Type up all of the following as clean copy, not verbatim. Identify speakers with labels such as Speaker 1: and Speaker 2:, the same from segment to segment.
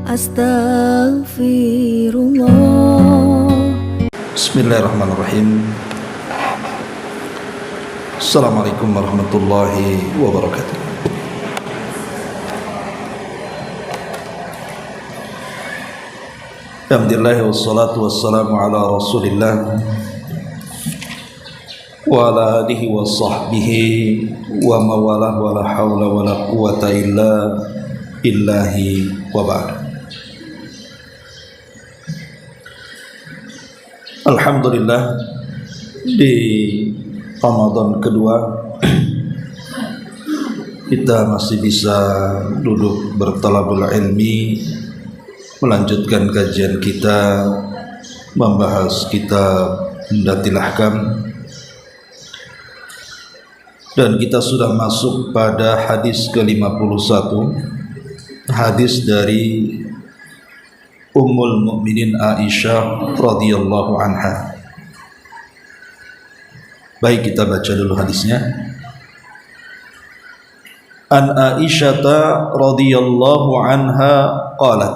Speaker 1: Astaghfirullah.
Speaker 2: Bismillahirrahmanirrahim. Assalamualaikum warahmatullahi wabarakatuh. Alhamdulillah wassalatu wassalamu ala rasulillah wa ala alihi wa sahbihi wa mawalah wa la hawla wa la quwata illa billahi wa ba'd. Alhamdulillah, di Ramadan kedua kita masih bisa duduk bertalabul ilmi, melanjutkan kajian kita, membahas kitab Umdatul Ahkam, dan kita sudah masuk pada hadis ke-51, hadis dari Ummul Mukminin Aisyah radhiyallahu anha. Baik, kita baca dulu hadisnya. An Aisyah radhiyallahu anha qalat,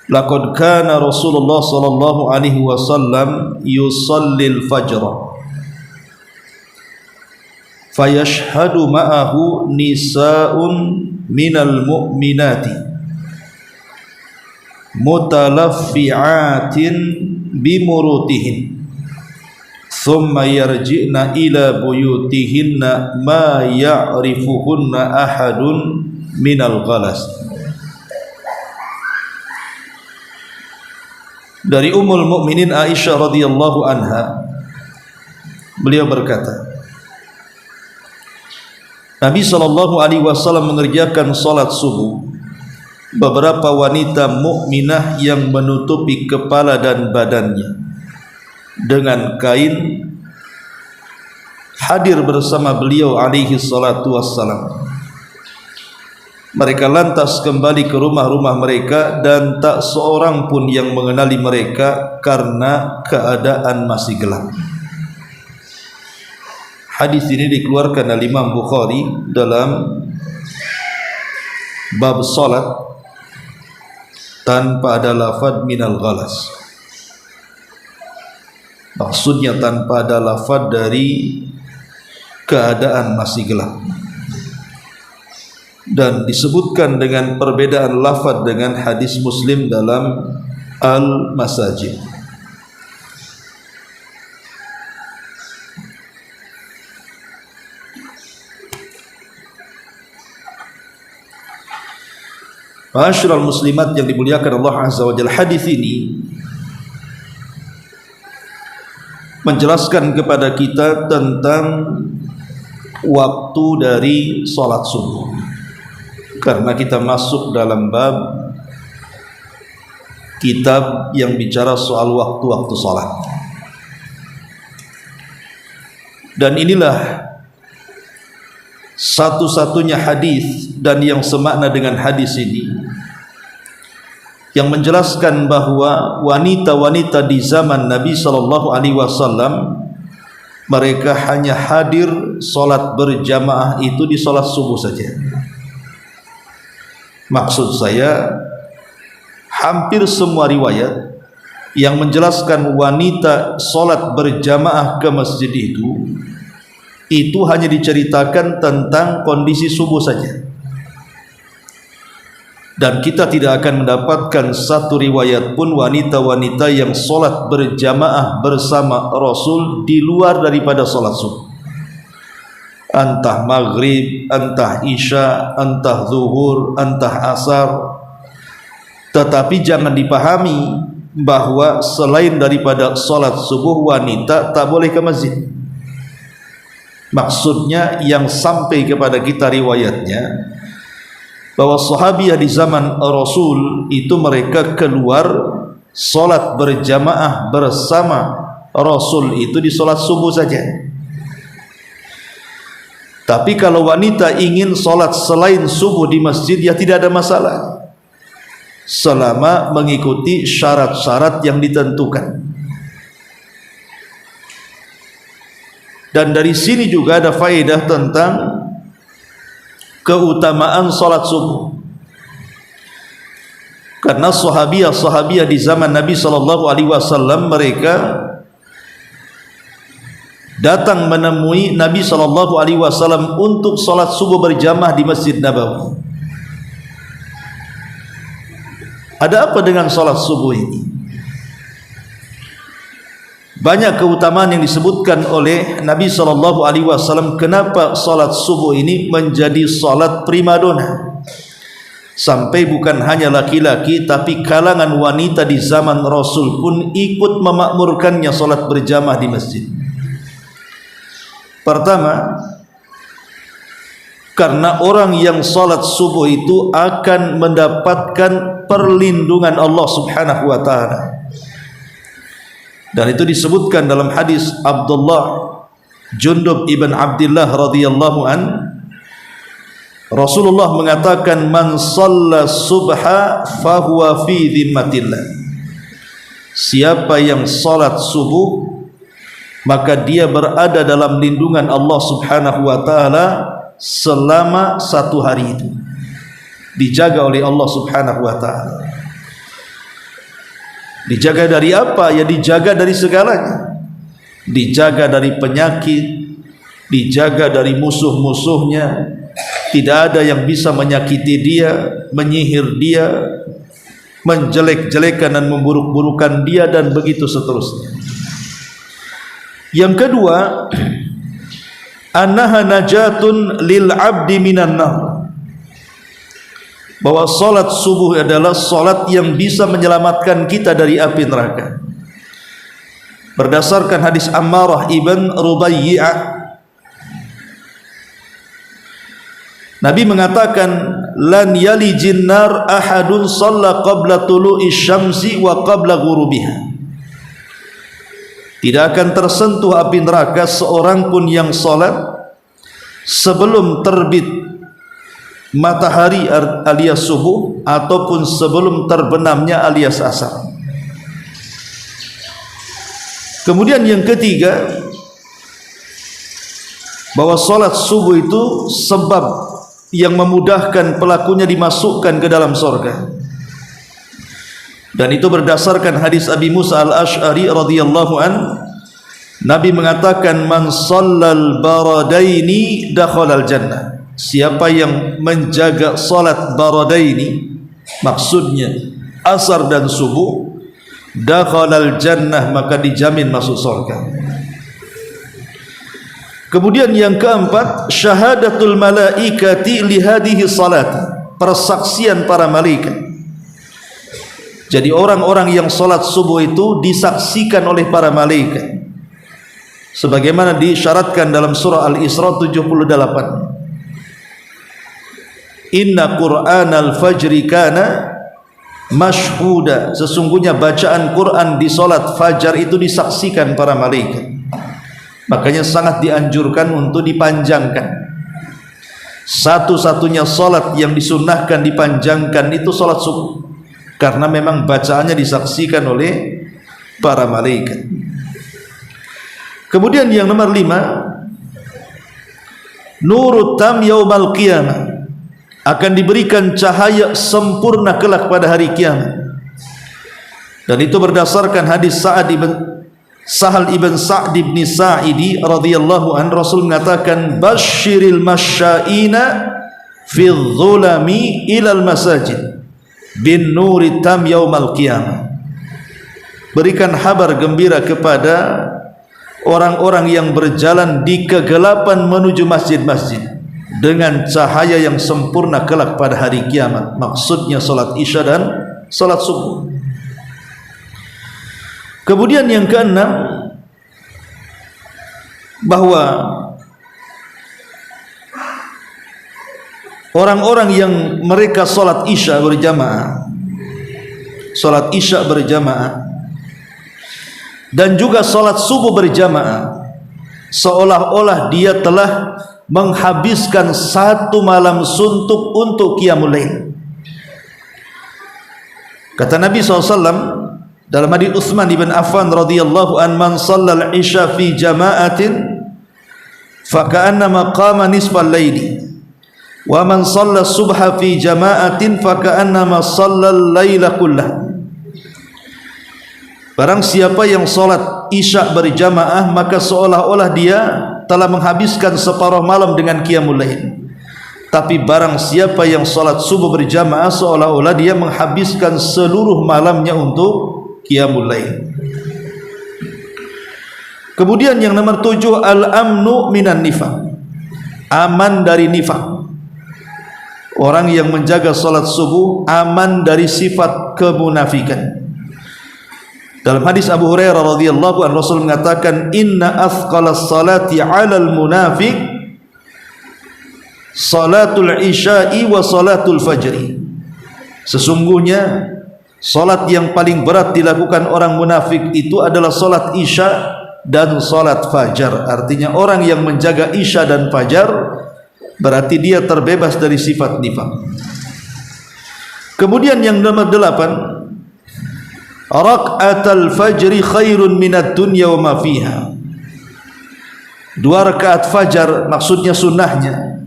Speaker 2: laqad kana Rasulullah sallallahu alaihi wasallam yusallil fajr fayashhadu ma'ahu nisa'un minal mu'minati mutalaffi'atin bimurutihin thumma yarji'na ila buyutihinna ma ya'rifuhunna ahadun minal ghalas. Dari Ummul Mukminin Aisyah radhiyallahu anha, beliau berkata, Nabi SAW mengerjakan salat subuh. Beberapa wanita mukminah yang menutupi kepala dan badannya dengan kain hadir bersama beliau alaihi salatu wassalam. Mereka lantas kembali ke rumah-rumah mereka dan tak seorang pun yang mengenali mereka karena keadaan masih gelap. Hadis ini dikeluarkan oleh Imam Bukhari dalam bab salat tanpa ada lafaz minal ghalas. Maksudnya tanpa ada lafaz dari keadaan masih gelap. Dan disebutkan dengan perbedaan lafaz dengan hadis Muslim dalam Al-Masajid. Ma'asyiral muslimat yang dimuliakan Allah Azza wa Jalla, hadis ini menjelaskan kepada kita tentang waktu dari salat subuh. Karena kita masuk dalam bab kitab yang bicara soal waktu-waktu salat. Dan inilah satu-satunya hadis dan yang semakna dengan hadis ini yang menjelaskan bahwa wanita-wanita di zaman Nabi SAW mereka hanya hadir solat berjamaah itu di solat subuh saja. Maksud saya, hampir semua riwayat yang menjelaskan wanita solat berjamaah ke masjid itu hanya diceritakan tentang kondisi subuh saja. Dan kita tidak akan mendapatkan satu riwayat pun wanita-wanita yang solat berjamaah bersama Rasul di luar daripada solat subuh. Entah maghrib, entah isya, entah zuhur, entah asar. Tetapi jangan dipahami bahwa selain daripada solat subuh wanita tak boleh ke masjid. Maksudnya yang sampai kepada kita riwayatnya bahwa sahabiah di zaman Rasul itu mereka keluar solat berjamaah bersama Rasul itu di solat subuh saja. Tapi kalau wanita ingin solat selain subuh di masjid, ya tidak ada masalah selama mengikuti syarat-syarat yang ditentukan. Dan dari sini juga ada faedah tentang keutamaan salat subuh. Karena sahabiah di zaman Nabi SAW mereka datang menemui Nabi SAW untuk salat subuh berjamaah di Masjid Nabawi. Ada apa dengan salat subuh ini? Banyak keutamaan yang disebutkan oleh Nabi SAW. Kenapa salat subuh ini menjadi salat primadona? Sampai bukan hanya laki-laki, tapi kalangan wanita di zaman Rasul pun ikut memakmurkannya salat berjamaah di masjid. Pertama, karena orang yang salat subuh itu akan mendapatkan perlindungan Allah Subhanahu wa taala. Dan itu disebutkan dalam hadis Abdullah Jundub ibn Abdullah radhiyallahu an, Rasulullah mengatakan, man shalla subha fahuwa fi dhimmatillah. Siapa yang salat subuh, maka dia berada dalam lindungan Allah Subhanahu wa taala selama satu hari itu. Dijaga oleh Allah Subhanahu wa taala. Dijaga dari apa? Ya dijaga dari segalanya. Dijaga dari penyakit, dijaga dari musuh-musuhnya. Tidak ada yang bisa menyakiti dia, menyihir dia, menjelek-jelekan dan memburuk-burukan dia, dan begitu seterusnya. Yang kedua, annaha najatun lil abdi minan nar. Bahwa salat subuh adalah salat yang bisa menyelamatkan kita dari api neraka. Berdasarkan hadis Ammarah ibn Rubaiyah, Nabi mengatakan, lan yalijin nar ahadun shalla qabla tulu'i syamsi wa qabla ghurubiha. Tidak akan tersentuh api neraka seorang pun yang salat sebelum terbit matahari alias subuh ataupun sebelum terbenamnya alias asar. Kemudian yang ketiga, bahwa salat subuh itu sebab yang memudahkan pelakunya dimasukkan ke dalam surga. Dan itu berdasarkan hadis Abi Musa al-Ash'ari radhiyallahu an, Nabi mengatakan, man shallal baradaini dakhalal jannah. Siapa yang menjaga salat baradaini, maksudnya asar dan subuh, dakhalal jannah, maka dijamin masuk surga. Kemudian yang keempat, syahadatul malaikati li hadhihi salat, persaksian para malaikat. Jadi orang-orang yang salat subuh itu disaksikan oleh para malaikat, sebagaimana disyaratkan dalam surah Al-Isra 78. Inna Qur'anal fajri kana mashhuda. Sesungguhnya bacaan Quran di salat fajar itu disaksikan para malaikat. Makanya sangat dianjurkan untuk dipanjangkan. Satu-satunya salat yang disunnahkan dipanjangkan itu salat subuh, karena memang bacaannya disaksikan oleh para malaikat. Kemudian yang nomor 5, nurut tam yaumal qiyamah, akan diberikan cahaya sempurna kelak pada hari kiamat. Dan itu berdasarkan hadis Sahal ibn Sa'd ibn Sa'idi radhiyallahu an, Rasul mengatakan, basyiril masya'ina fi dhulami ilal masajid bin nuri tam yaumal qiyamah. Berikan kabar gembira kepada orang-orang yang berjalan di kegelapan menuju masjid-masjid dengan cahaya yang sempurna kelak pada hari kiamat. Maksudnya salat isya dan salat subuh. Kemudian yang keenam, bahwa orang-orang yang mereka salat isya berjamaah, dan juga salat subuh berjamaah, seolah-olah dia telah menghabiskan satu malam suntuk untuk qiyamul lail. Kata Nabi SAW dalam hadis Utsman bin Affan radhiyallahu an, man shallal isya fi jama'atin fa ka'annama qama nisfal laili Wa man shalla subha fi jama'atin fa ka'annama shallal laila kullah. Barang siapa yang salat Isya berjamaah, maka seolah-olah dia telah menghabiskan separuh malam dengan qiyamul lail. Tapi barang siapa yang salat subuh berjamaah, seolah-olah dia menghabiskan seluruh malamnya untuk qiyamul lail. Kemudian yang nomor 7, al-amnu minan nifaq, aman dari nifaq. Orang yang menjaga salat subuh aman dari sifat kemunafikan. Dalam hadis Abu Hurairah radhiyallahu anhu, Rasul mengatakan, inna athqalas salati 'alal munafiq salatul isya'i wa salatul fajri. Sesungguhnya salat yang paling berat dilakukan orang munafik itu adalah salat isya dan salat fajar. Artinya orang yang menjaga isya dan fajar berarti dia terbebas dari sifat nifaq. Kemudian yang nomor 8, raka'atul fajri khairun minad dunya wa ma fiha. 2 rakaat fajar, maksudnya sunnahnya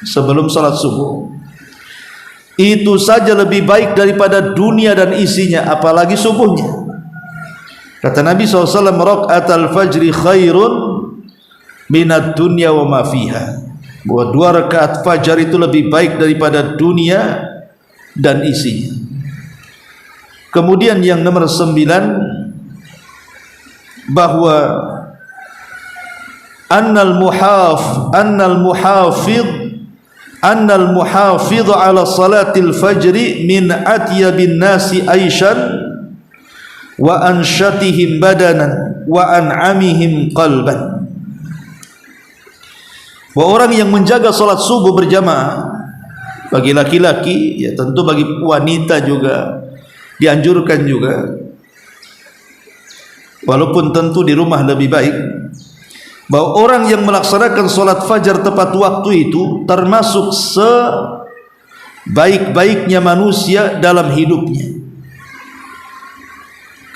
Speaker 2: sebelum salat subuh, itu saja lebih baik daripada dunia dan isinya, apalagi subuhnya. Kata Nabi SAW, raka'atul fajri khairun minad dunya wa ma fiha, bahwa 2 rakaat fajar itu lebih baik daripada dunia dan isinya. Kemudian yang nomor 9, bahwa annal muhafidh ala salatil fajri min atyabin nasi aishan wa anshatihim badanan wa an'amihim qalban. Bahwa orang yang menjaga salat subuh berjamaah, bagi laki-laki, ya tentu bagi wanita juga dianjurkan juga, walaupun tentu di rumah lebih baik, bahwa orang yang melaksanakan salat fajar tepat waktu itu termasuk sebaik-baiknya manusia dalam hidupnya.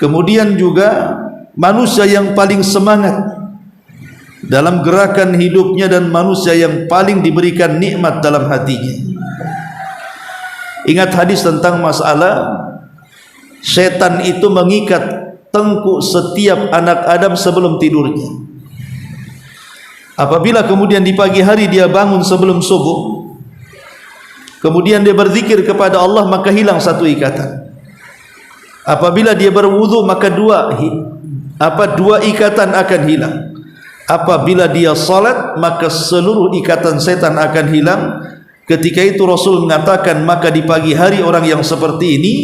Speaker 2: Kemudian juga manusia yang paling semangat dalam gerakan hidupnya dan manusia yang paling diberikan nikmat dalam hatinya. Ingat hadis tentang masalah setan itu mengikat tengkuk setiap anak Adam sebelum tidurnya. Apabila kemudian di pagi hari dia bangun sebelum subuh, kemudian dia berzikir kepada Allah, maka hilang 1 ikatan. Apabila dia berwudu, maka 2 ikatan akan hilang. Apabila dia salat, maka seluruh ikatan setan akan hilang. Ketika itu Rasul mengatakan, maka di pagi hari orang yang seperti ini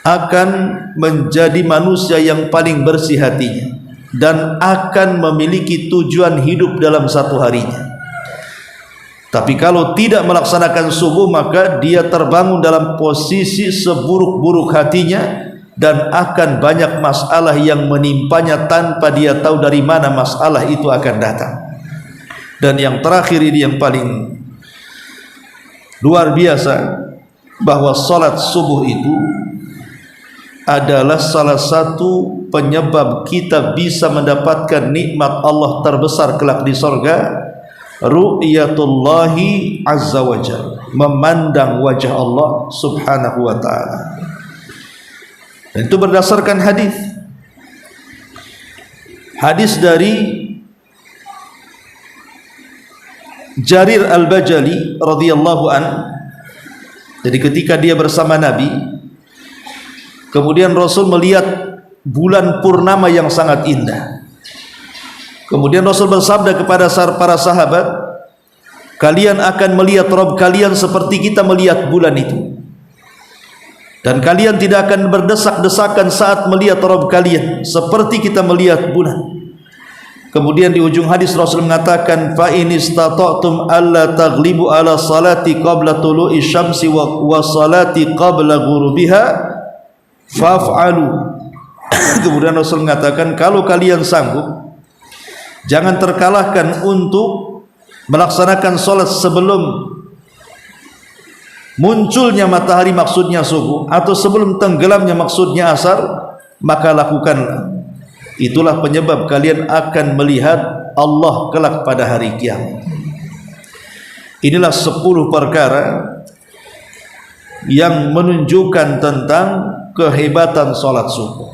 Speaker 2: akan menjadi manusia yang paling bersih hatinya dan akan memiliki tujuan hidup dalam satu harinya. Tapi kalau tidak melaksanakan subuh, maka dia terbangun dalam posisi seburuk-buruk hatinya dan akan banyak masalah yang menimpanya tanpa dia tahu dari mana masalah itu akan datang. Dan yang terakhir ini yang paling luar biasa, bahwa salat subuh itu adalah salah satu penyebab kita bisa mendapatkan nikmat Allah terbesar kelak di sorga, ru'yatullahi azza wa jalla, memandang wajah Allah subhanahu wa ta'ala. Dan itu berdasarkan hadis dari Jarir al-Bajali radhiyallahu an. Jadi ketika dia bersama Nabi, kemudian Rasul melihat bulan purnama yang sangat indah. Kemudian Rasul bersabda kepada para sahabat, kalian akan melihat Rabb kalian seperti kita melihat bulan itu, dan kalian tidak akan berdesak-desakan saat melihat Rabb kalian seperti kita melihat bulan. Kemudian di ujung hadis Rasul mengatakan, fa in istata'tum alla taghlibu ala salati qabla tulu'i syamsi wa salati qabla ghurubiha faf'alu. Kemudian Rasul mengatakan, kalau kalian sanggup, jangan terkalahkan untuk melaksanakan salat sebelum munculnya matahari, maksudnya subuh, atau sebelum tenggelamnya, maksudnya asar, maka lakukanlah. Itulah penyebab kalian akan melihat Allah kelak pada hari kiamat. Inilah 10 perkara yang menunjukkan tentang kehebatan salat subuh.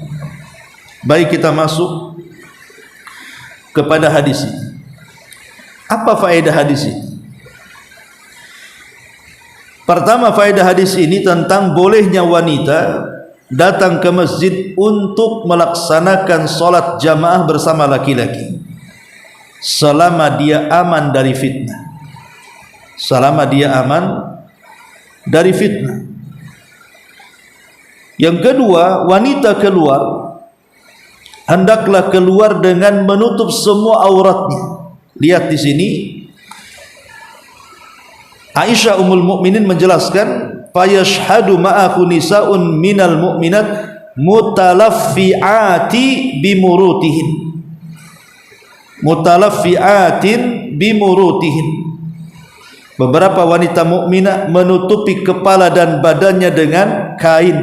Speaker 2: Baik, kita masuk kepada hadis ini. Apa faedah hadis ini? Pertama, faedah hadis ini tentang bolehnya wanita datang ke masjid untuk melaksanakan salat jamaah bersama laki-laki selama dia aman dari fitnah. Selama dia aman dari fitnah. Yang kedua, wanita keluar hendaklah keluar dengan menutup semua auratnya. Lihat di sini, Aisyah Ummul Mukminin menjelaskan, fayashhadu ma'ahu nisaun minal mu'minat mutalaffi'ati bimurutihin. Mutalaffi'atin bimurutihin. Beberapa wanita mukminah menutupi kepala dan badannya dengan kain.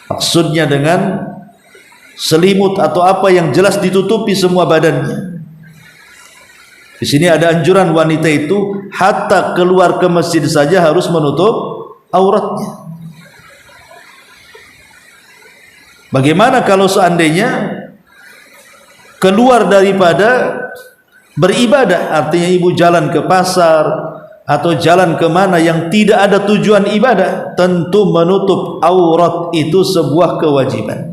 Speaker 2: Maksudnya dengan selimut atau apa yang jelas ditutupi semua badannya. Di sini ada anjuran wanita itu hatta keluar ke masjid saja harus menutup auratnya. Bagaimana kalau seandainya keluar daripada beribadah, artinya ibu jalan ke pasar atau jalan kemana yang tidak ada tujuan ibadah, tentu menutup aurat itu sebuah kewajiban.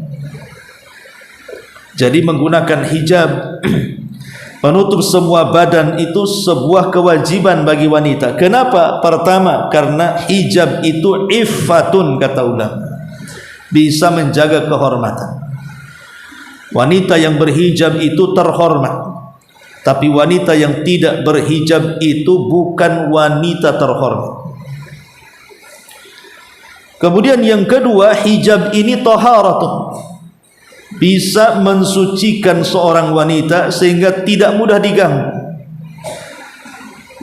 Speaker 2: Jadi menggunakan hijab, menutup semua badan itu sebuah kewajiban bagi wanita. Kenapa? Pertama, karena hijab itu iffatun, kata ulama, bisa menjaga kehormatan. Wanita yang berhijab itu terhormat. Tapi wanita yang tidak berhijab itu bukan wanita terhormat. Kemudian yang kedua, hijab ini taharatun, bisa mensucikan seorang wanita sehingga tidak mudah diganggu.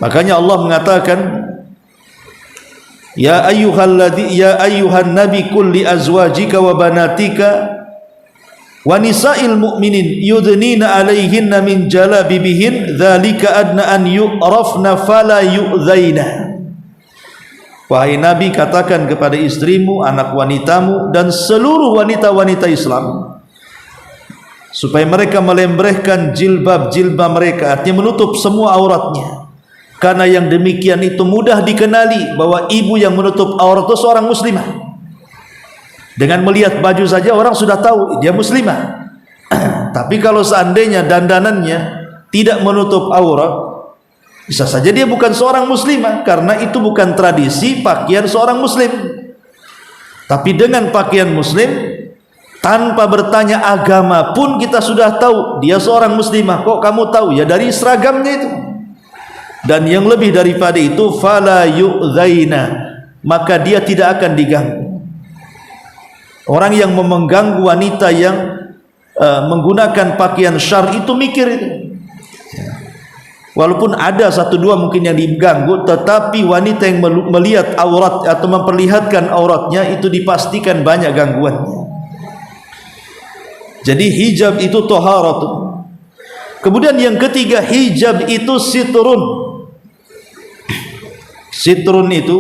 Speaker 2: Makanya Allah mengatakan, ya ayyuhan nabi qul li azwajika wa banatika wa nisa'il mu'minin yudnina 'alaihinna min jalabibihin dzalika adna an yu'rafna fala yu'dzaina. Wahai Nabi, katakan kepada istrimu, anak wanitamu dan seluruh wanita-wanita Islam supaya mereka melembrehkan jilbab-jilbab mereka, artinya menutup semua auratnya, karena yang demikian itu mudah dikenali bahwa ibu yang menutup aurat itu seorang muslimah. Dengan melihat baju saja orang sudah tahu dia muslimah. Tapi kalau seandainya dandanannya tidak menutup aurat, bisa saja dia bukan seorang muslimah, karena itu bukan tradisi pakaian seorang muslim. Tapi dengan pakaian muslim, tanpa bertanya agama pun kita sudah tahu dia seorang muslimah. Kok kamu tahu? Ya dari seragamnya itu. Dan yang lebih daripada itu, fala yu'dzaina, maka dia tidak akan diganggu. Orang yang mengganggu wanita yang menggunakan pakaian syar itu mikir itu. Walaupun ada satu dua mungkin yang diganggu, tetapi wanita yang melihat aurat atau memperlihatkan auratnya itu dipastikan banyak gangguannya. Jadi hijab itu taharatun. Kemudian yang ketiga, hijab itu sitrun. Sitrun itu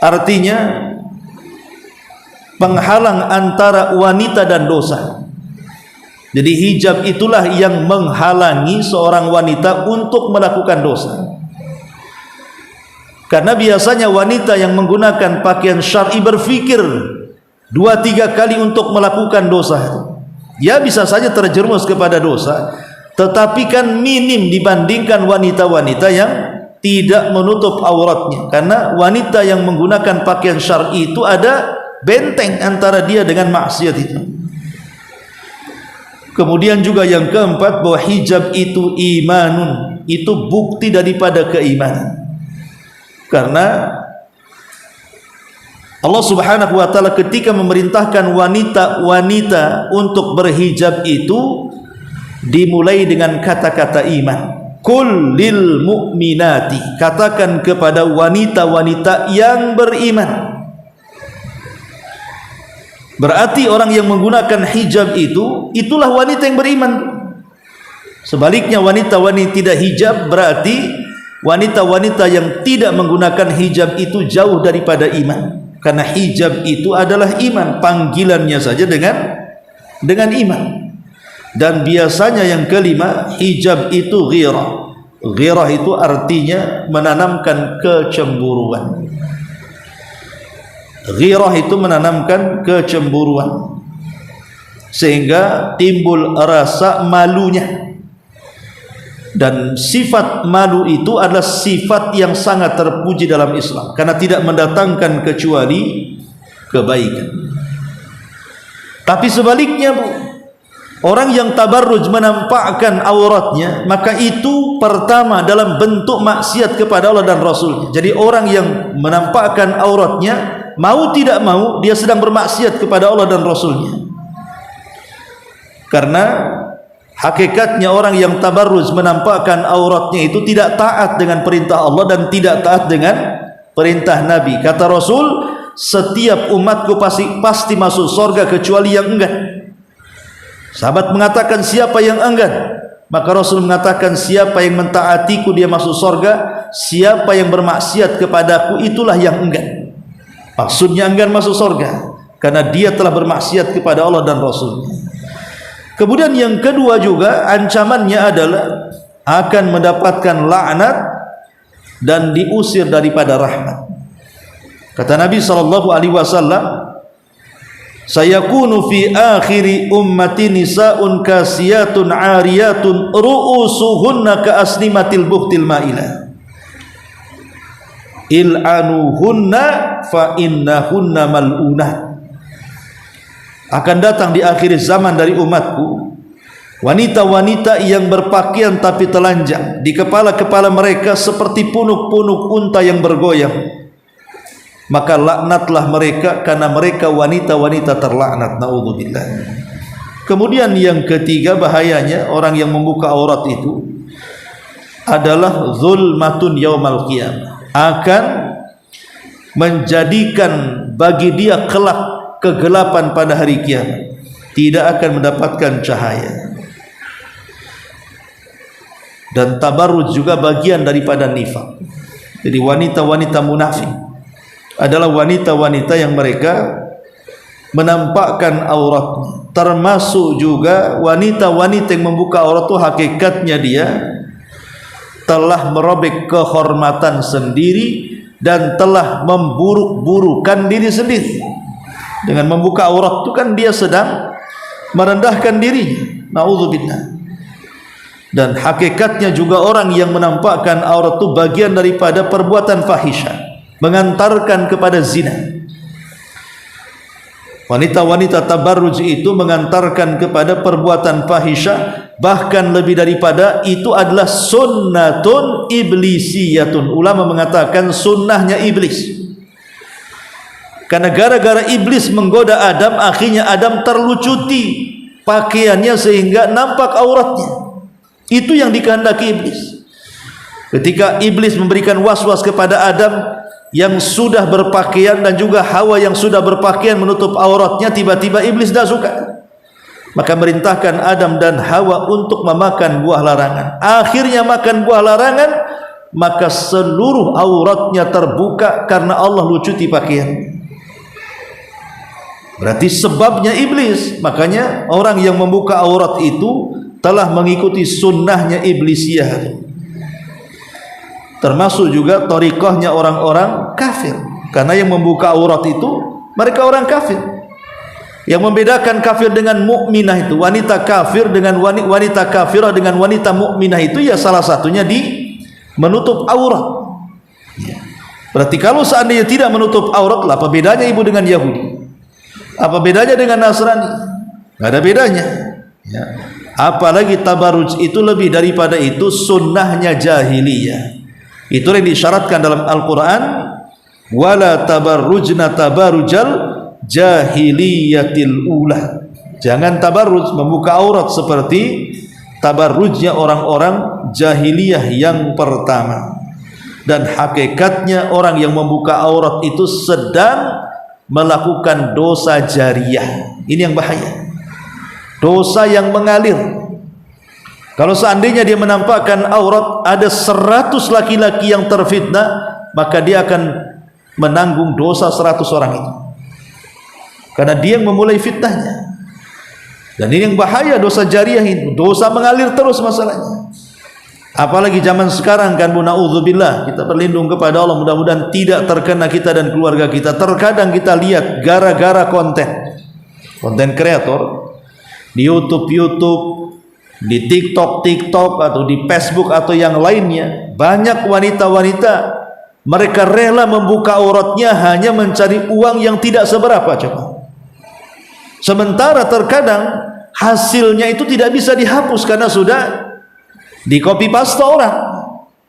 Speaker 2: artinya penghalang antara wanita dan dosa. Jadi hijab itulah yang menghalangi seorang wanita untuk melakukan dosa. Karena biasanya wanita yang menggunakan pakaian syar'i berpikir 2-3 kali untuk melakukan dosa. Ya bisa saja terjerumus kepada dosa, tetapi kan minim dibandingkan wanita-wanita yang tidak menutup auratnya. Karena wanita yang menggunakan pakaian syar'i itu ada benteng antara dia dengan maksiat itu. Kemudian juga yang keempat, bahwa hijab itu imanun, itu bukti daripada keimanan. Karena Allah Subhanahu wa taala ketika memerintahkan wanita-wanita untuk berhijab itu dimulai dengan kata-kata iman. Qul lil mu'minati, katakan kepada wanita-wanita yang beriman. Berarti orang yang menggunakan hijab itu, itulah wanita yang beriman. Sebaliknya wanita-wanita tidak hijab berarti wanita-wanita yang tidak menggunakan hijab itu jauh daripada iman. Karena hijab itu adalah iman, panggilannya saja dengan iman. Dan biasanya yang kelima, hijab itu ghirah. Ghirah itu artinya menanamkan kecemburuan. Ghirah itu menanamkan kecemburuan, sehingga timbul rasa malunya. Dan sifat malu itu adalah sifat yang sangat terpuji dalam Islam, karena tidak mendatangkan kecuali kebaikan. Tapi sebaliknya Bu, orang yang tabarruj menampakkan auratnya, maka itu pertama dalam bentuk maksiat kepada Allah dan Rasulnya. Jadi orang yang menampakkan auratnya, mau tidak mau dia sedang bermaksiat kepada Allah dan Rasulnya. Karena hakikatnya orang yang tabarruj menampakkan auratnya itu tidak taat dengan perintah Allah dan tidak taat dengan perintah Nabi. Kata Rasul, setiap umatku pasti masuk surga kecuali yang enggan. Sahabat mengatakan, siapa yang enggan? Maka Rasul mengatakan, siapa yang mentaatiku dia masuk surga, siapa yang bermaksiat kepadaku itulah yang enggan. Maksudnya enggan masuk surga karena dia telah bermaksiat kepada Allah dan Rasulnya. Kemudian yang kedua juga ancamannya adalah akan mendapatkan laknat dan diusir daripada rahmat. Kata Nabi SAW, sayakunu fi akhiri ummati nisa'un kasiyatun ariyatun ru'usuhunna ka asnimatil buhtil ma'ilah il'anuhunna fa innahunna mal'unah. Akan datang di akhir zaman dari umatku wanita-wanita yang berpakaian tapi telanjang, di kepala-kepala mereka seperti punuk-punuk unta yang bergoyang. Maka laknatlah mereka karena mereka wanita-wanita terlaknat. Naudzubillah. Kemudian yang ketiga bahayanya orang yang membuka aurat itu adalah zulmatun yaumal qiyamah, akan menjadikan bagi dia kelak kegelapan pada hari kiamat, tidak akan mendapatkan cahaya. Dan tabarruj juga bagian daripada nifaq. Jadi wanita-wanita munafik adalah wanita-wanita yang mereka menampakkan aurat. Termasuk juga wanita-wanita yang membuka aurat itu hakikatnya dia telah merobek kehormatan sendiri dan telah memburuk-burukan diri sendiri. Dengan membuka aurat itu kan dia sedang merendahkan dirinya. Naudzubillah. Dan hakikatnya juga orang yang menampakkan aurat itu bagian daripada perbuatan fahisyah, mengantarkan kepada zina. Wanita-wanita tabarruj itu mengantarkan kepada perbuatan fahisyah, bahkan lebih daripada itu adalah sunnatun iblisiyatun. Ulama mengatakan sunnahnya iblis. Karena gara-gara iblis menggoda Adam, akhirnya Adam terlucuti pakaiannya sehingga nampak auratnya. Itu yang dikehendaki iblis. Ketika iblis memberikan was-was kepada Adam yang sudah berpakaian dan juga Hawa yang sudah berpakaian menutup auratnya, tiba-tiba iblis tidak suka. Maka merintahkan Adam dan Hawa untuk memakan buah larangan. Akhirnya makan buah larangan, maka seluruh auratnya terbuka karena Allah lucuti pakaian. Berarti sebabnya iblis. Makanya orang yang membuka aurat itu telah mengikuti sunnahnya iblisiyah. Termasuk juga thariqahnya orang-orang kafir. Karena yang membuka aurat itu mereka orang kafir. Yang membedakan kafir dengan mukminah itu, wanita kafir dengan wanita kafirah dengan wanita mukminah itu ya salah satunya di menutup aurat. Berarti kalau seandainya tidak menutup aurat, apa bedanya ibu dengan Yahudi? Apa bedanya dengan Nasrani? Tidak ada bedanya ya. Apalagi tabarruj itu lebih daripada itu sunnahnya jahiliyah. Itu yang disyaratkan dalam Al-Quran, wala tabarrujna tabarrujal jahiliyatil ula. Jangan tabarruj membuka aurat seperti tabarrujnya orang-orang jahiliyah yang pertama. Dan hakikatnya orang yang membuka aurat itu sedang melakukan dosa jariyah. Ini yang bahaya, dosa yang mengalir. Kalau seandainya dia menampakkan aurat, ada 100 laki-laki yang terfitnah, maka dia akan menanggung dosa 100 orang itu, karena dia yang memulai fitnahnya. Dan ini yang bahaya, dosa jariah itu, dosa mengalir terus masalahnya. Apalagi zaman sekarang kan, na'udzubillah, kita berlindung kepada Allah, mudah-mudahan tidak terkena kita dan keluarga kita. Terkadang kita lihat gara-gara konten kreator di YouTube, di TikTok atau di Facebook atau yang lainnya, banyak wanita-wanita mereka rela membuka auratnya hanya mencari uang yang tidak seberapa, coba. Sementara terkadang hasilnya itu tidak bisa dihapus karena sudah di copy paste orang,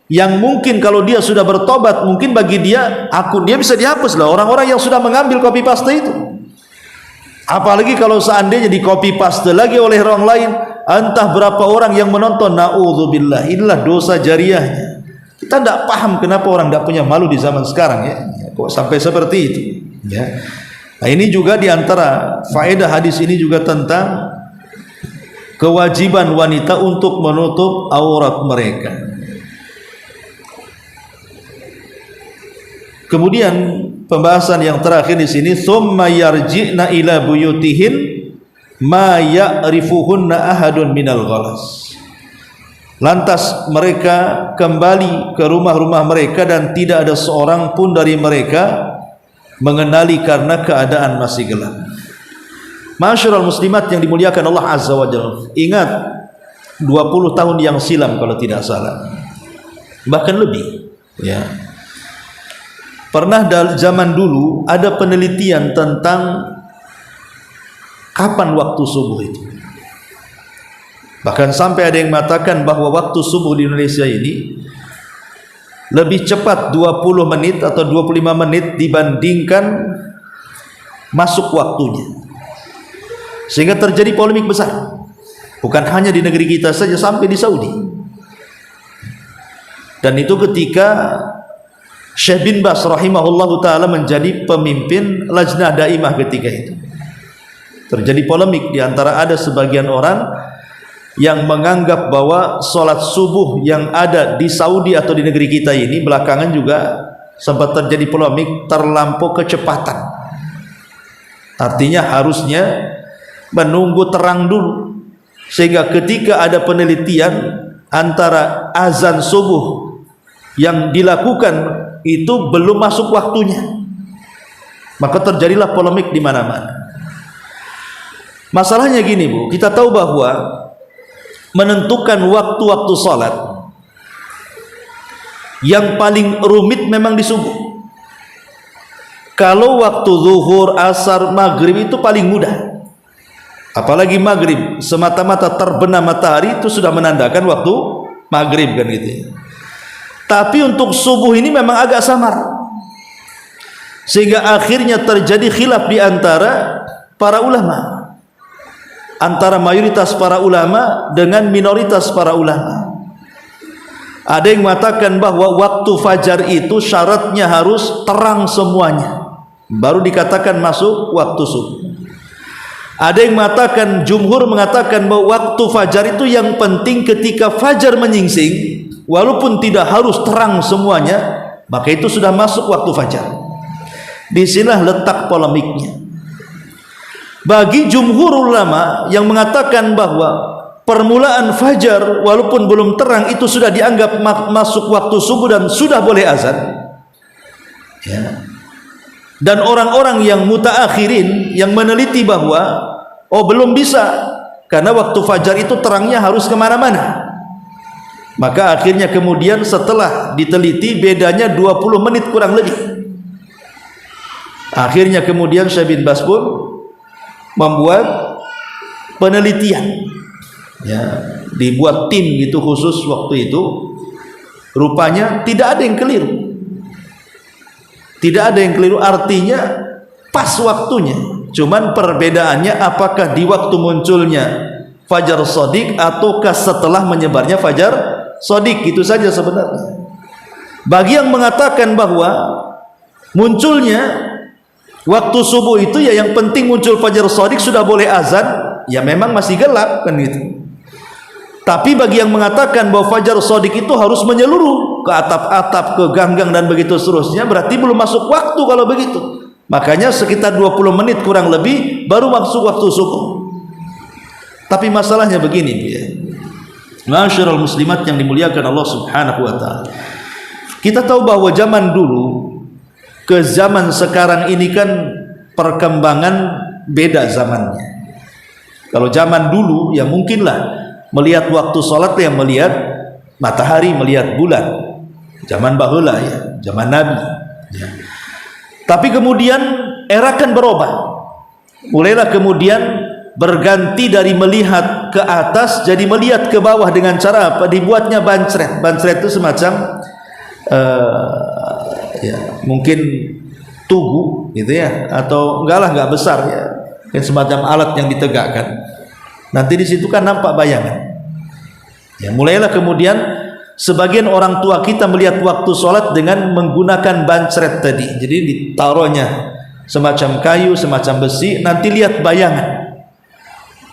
Speaker 2: yang mungkin kalau dia sudah bertobat, mungkin bagi dia akun dia bisa dihapus lah, orang-orang yang sudah mengambil copy paste itu. Apalagi kalau seandainya di copy paste lagi oleh orang lain, entah berapa orang yang menonton. Na'udzubillah, inilah dosa jariahnya. Kita tidak paham kenapa orang tidak punya malu di zaman sekarang, ya. Kok sampai seperti itu, ya. Nah, ini juga diantara faedah hadis ini juga tentang kewajiban wanita untuk menutup aurat mereka. Kemudian pembahasan yang terakhir di sini, tsumma yarji'na ila buyutihin ma ya'rifuhunna ahadun minal ghalas. Lantas mereka kembali ke rumah-rumah mereka dan tidak ada seorang pun dari mereka mengenali karena keadaan masih gelap. Masyarul muslimat yang dimuliakan Allah Azza wa Jalla, ingat 20 tahun yang silam kalau tidak salah, bahkan lebih, ya. Pernah zaman dulu ada penelitian tentang kapan waktu subuh itu. Bahkan sampai ada yang mengatakan bahwa waktu subuh di Indonesia ini lebih cepat 20 menit atau 25 menit dibandingkan masuk waktunya. Sehingga terjadi polemik besar. Bukan hanya di negeri kita saja, sampai di Saudi. Dan itu ketika Syekh bin Baz rahimahullahu ta'ala menjadi pemimpin Lajnah Daimah ketika itu. Terjadi polemik di antara ada sebagian orang yang menganggap bahwa sholat subuh yang ada di Saudi atau di negeri kita ini belakangan juga sempat terjadi polemik, terlampau kecepatan. Artinya harusnya menunggu terang dulu, sehingga ketika ada penelitian antara azan subuh yang dilakukan itu belum masuk waktunya, maka terjadilah polemik di mana-mana. Masalahnya gini, Bu, kita tahu bahwa menentukan waktu-waktu salat yang paling rumit memang di subuh. Kalau waktu zuhur, asar, maghrib itu paling mudah. Apalagi maghrib, semata-mata terbenam matahari itu sudah menandakan waktu maghrib kan gitu ya. Tapi untuk subuh ini memang agak samar, sehingga akhirnya terjadi khilaf di antara para ulama, antara mayoritas para ulama dengan minoritas para ulama. Ada yang mengatakan bahwa waktu fajar itu syaratnya harus terang semuanya, baru dikatakan masuk waktu subuh. Ada yang mengatakan, jumhur mengatakan bahwa waktu fajar itu yang penting ketika fajar menyingsing, walaupun tidak harus terang semuanya, maka itu sudah masuk waktu fajar. Disinilah letak polemiknya. Bagi jumhur ulama yang mengatakan bahwa permulaan fajar walaupun belum terang itu sudah dianggap masuk waktu subuh dan sudah boleh azan, ya. Dan orang-orang yang mutaakhirin yang meneliti bahwa belum bisa, karena waktu fajar itu terangnya harus kemana-mana, maka akhirnya kemudian setelah diteliti bedanya 20 menit kurang lebih, akhirnya kemudian Syekh bin Baz pun membuat penelitian, ya, dibuat tim gitu khusus waktu itu. Rupanya tidak ada yang keliru, tidak ada yang keliru, artinya pas waktunya. Cuman perbedaannya apakah di waktu munculnya fajar shadiq ataukah setelah menyebarnya fajar shadiq, itu saja sebenarnya. Bagi yang mengatakan bahwa munculnya waktu subuh itu ya yang penting muncul fajar shadiq sudah boleh azan, ya memang masih gelap kan gitu. Tapi bagi yang mengatakan bahwa fajar shadiq itu harus menyeluruh ke atap-atap, ke gang-gang dan begitu seterusnya, berarti belum masuk waktu kalau begitu. Makanya sekitar 20 menit kurang lebih baru masuk waktu subuh. Tapi masalahnya begini ya. Ma'asyiral muslimat yang dimuliakan Allah Subhanahu wa taala. Kita tahu bahwa zaman dulu ke zaman sekarang ini kan perkembangan beda zamannya. Kalau zaman dulu ya mungkinlah melihat waktu sholat yang melihat matahari, melihat bulan. Zaman baheula ya, zaman Nabi ya. Tapi kemudian era kan berubah. Mulailah kemudian berganti dari melihat ke atas jadi melihat ke bawah dengan cara apa? Dibuatnya bancret. Bancret itu semacam ya, mungkin tugu gitu ya, atau enggak besar ya, semacam alat yang ditegakkan. Nanti di situ kan nampak bayangan. Ya, mulailah kemudian sebagian orang tua kita melihat waktu sholat dengan menggunakan bancret tadi. Jadi ditaruhnya semacam kayu, semacam besi, nanti lihat bayangan.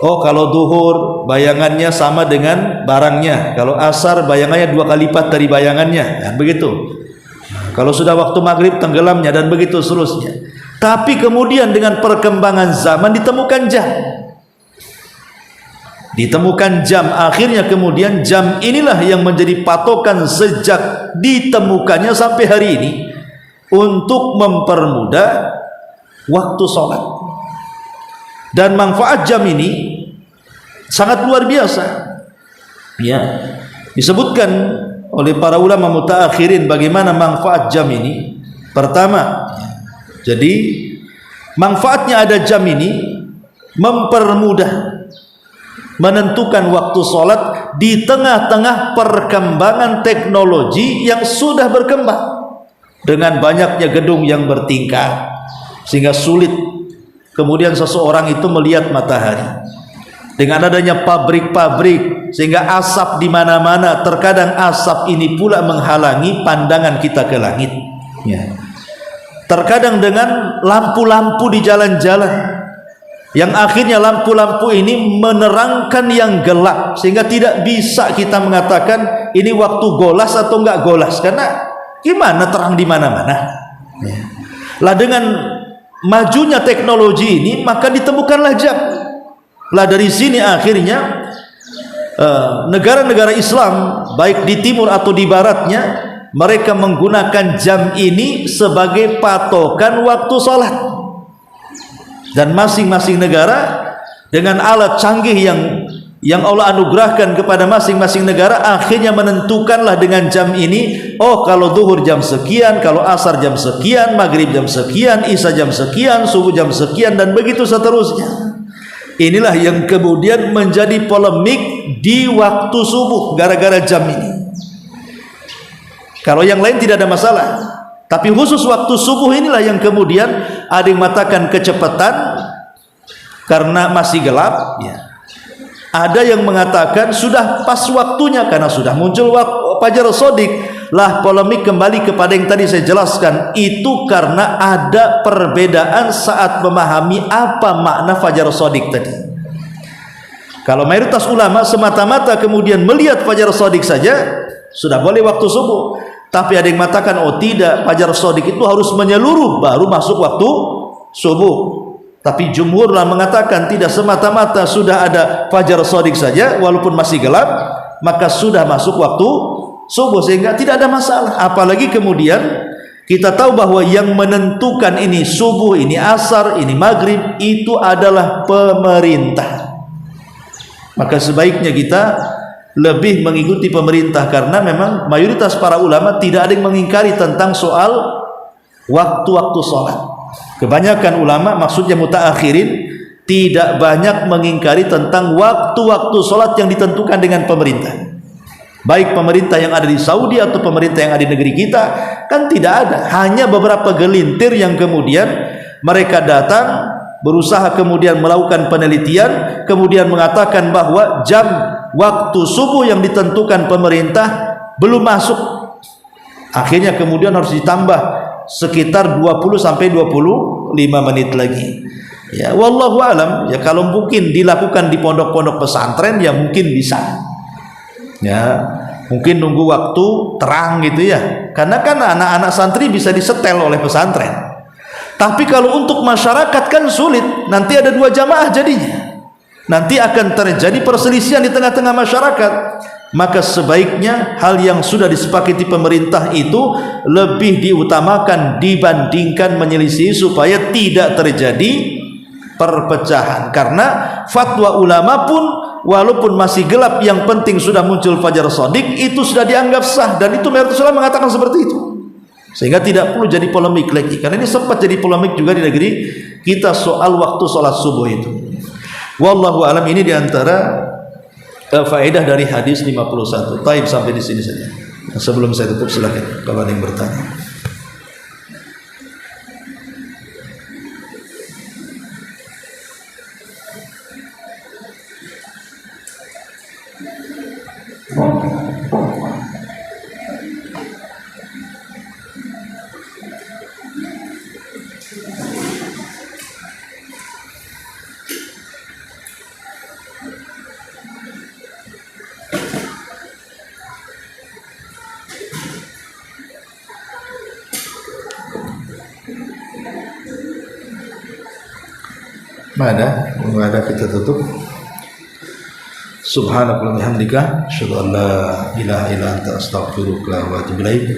Speaker 2: Oh, kalau duhur bayangannya sama dengan barangnya, kalau asar bayangannya 2 kali lipat dari bayangannya, dan begitu. Nah, kalau sudah waktu maghrib tenggelamnya dan begitu seterusnya. Tapi kemudian dengan perkembangan zaman ditemukan jam, akhirnya kemudian jam inilah yang menjadi patokan sejak ditemukannya sampai hari ini untuk mempermudah waktu sholat. Dan manfaat jam ini sangat luar biasa ya. Disebutkan oleh para ulama mutaakhirin bagaimana manfaat jam ini. Pertama, jadi manfaatnya ada jam ini mempermudah menentukan waktu sholat di tengah-tengah perkembangan teknologi yang sudah berkembang dengan banyaknya gedung yang bertingkat sehingga sulit kemudian seseorang itu melihat matahari. Dengan adanya pabrik-pabrik sehingga asap di mana-mana, terkadang asap ini pula menghalangi pandangan kita ke langit ya. Terkadang dengan lampu-lampu di jalan-jalan yang akhirnya lampu-lampu ini menerangkan yang gelap sehingga tidak bisa kita mengatakan ini waktu golas atau enggak golas, karena gimana terang di mana-mana ya. Lah dengan majunya teknologi ini maka ditemukanlah jam. Lah dari sini akhirnya negara-negara Islam baik di timur atau di baratnya mereka menggunakan jam ini sebagai patokan waktu sholat. Dan masing-masing negara dengan alat canggih yang Allah anugerahkan kepada masing-masing negara akhirnya menentukanlah dengan jam ini, oh kalau zuhur jam sekian, kalau asar jam sekian, maghrib jam sekian, isya jam sekian, subuh jam sekian, dan begitu seterusnya. Inilah yang kemudian menjadi polemik di waktu subuh gara-gara jam ini. Kalau yang lain tidak ada masalah, tapi khusus waktu subuh inilah yang kemudian ada yang mengatakan kecepatan karena masih gelap ya. Ada yang mengatakan sudah pas waktunya karena sudah muncul fajar shadiq. Lah polemik kembali kepada yang tadi saya jelaskan, itu karena ada perbedaan saat memahami apa makna fajar shadiq tadi. Kalau mayoritas ulama semata-mata kemudian melihat fajar shadiq saja sudah boleh waktu subuh. Tapi ada yang mengatakan oh tidak, fajar shadiq itu harus menyeluruh baru masuk waktu subuh. Tapi jumhurlah mengatakan tidak, semata-mata sudah ada fajar shadiq saja walaupun masih gelap maka sudah masuk waktu subuh sehingga tidak ada masalah. Apalagi kemudian kita tahu bahwa yang menentukan ini subuh, ini asar, ini maghrib itu adalah pemerintah. Maka sebaiknya kita lebih mengikuti pemerintah karena memang mayoritas para ulama tidak ada yang mengingkari tentang soal waktu-waktu sholat. Kebanyakan ulama, maksudnya mutaakhirin, tidak banyak mengingkari tentang waktu-waktu sholat yang ditentukan dengan pemerintah. Baik pemerintah yang ada di Saudi atau pemerintah yang ada di negeri kita, kan tidak ada. Hanya beberapa gelintir yang kemudian mereka datang berusaha kemudian melakukan penelitian, kemudian mengatakan bahwa jam waktu subuh yang ditentukan pemerintah belum masuk. Akhirnya kemudian harus ditambah sekitar 20 sampai 25 menit lagi. Ya, wallahu alam, ya kalau mungkin dilakukan di pondok-pondok pesantren ya mungkin bisa. Ya, mungkin nunggu waktu terang gitu ya. Karena kan anak-anak santri bisa disetel oleh pesantren. Tapi kalau untuk masyarakat kan sulit. Nanti ada 2 jamaah jadinya. Nanti akan terjadi perselisihan di tengah-tengah masyarakat. Maka sebaiknya hal yang sudah disepakati pemerintah itu lebih diutamakan dibandingkan menyelisih supaya tidak terjadi perpecahan. Karena fatwa ulama pun walaupun masih gelap, yang penting sudah muncul fajar shadiq, itu sudah dianggap sah, dan itu Rasulullah mengatakan seperti itu, sehingga tidak perlu jadi polemik lagi. Karena ini sempat jadi polemik juga di negeri kita soal waktu sholat subuh itu. Wallahu alam. Ini diantara faedah dari hadis 51. Taib, sampai di sini saja. Sebelum saya tutup, silakan kalau ada yang bertanya. Nggak ada, kita tutup. Subhanakallahumma wa bihamdika, asyhadu an la ilaha illa anta, astaghfiruka wa atubu ilaik.